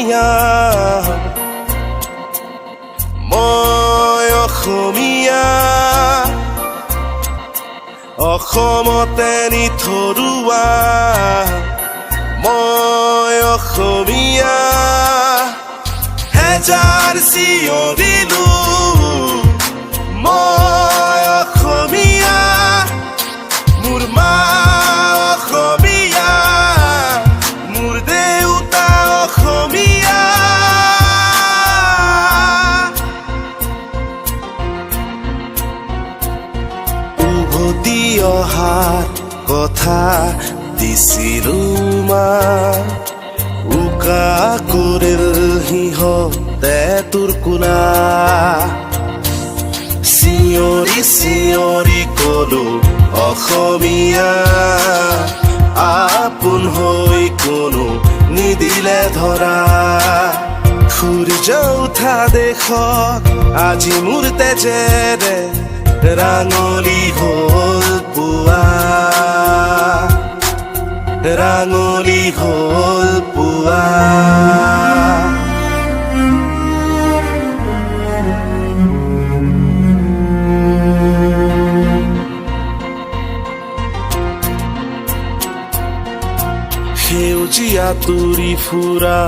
অসমীয়া মই অসমীয়া অসমতে নিথৰুৱা মই অসমীয়া হেজাৰ চিঞৰিলো মই অসমীয়া মোৰ মা অসমীয়া মোৰ দেউতা অসমীয়া উভতি অহাৰ কথা দিছিলো মা উকা কৰিল সিহঁতে তোৰ কোলা চিঞৰি চিঞৰি কলো অসমীয়া আপোন হৈ কোনো নিদিলে ধৰা সূৰ্য উঠা দেশত আজি মোৰ তেজেৰে ৰাঙলী হ'ল পুৱা ৰাঙলী হ'ল পুৱা সেউজীয়া তুৰি ফুৰা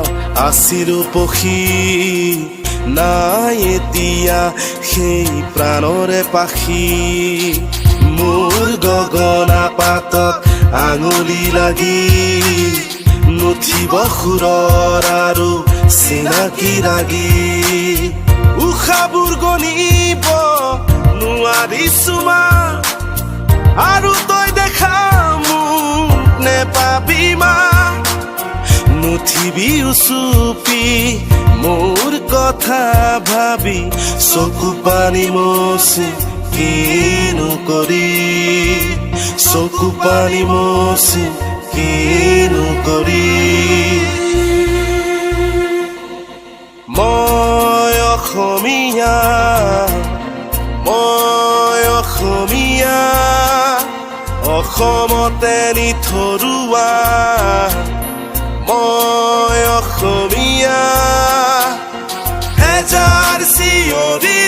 আছিলো পখী নাই এতিয়া সেই প্ৰাণৰে পাখি মোৰ গগনা পাতত আঙুলি লাগি নুঠিব সুৰৰ আৰু চিনাকি লাগি উশাবোৰ গণিব নোৱাৰিছো মা আৰু তই দেখা মোক নেপাবি মা নুঠিবি উচুপি মোৰ কথা ভাবি চকু পানী মচি কিনো কৰি চকু পানী মচি কিনো কৰি মই অসমীয়া মই অসমীয়া অসমতে নিথৰুৱা মই অসমীয়া হেজাৰ চিঞৰি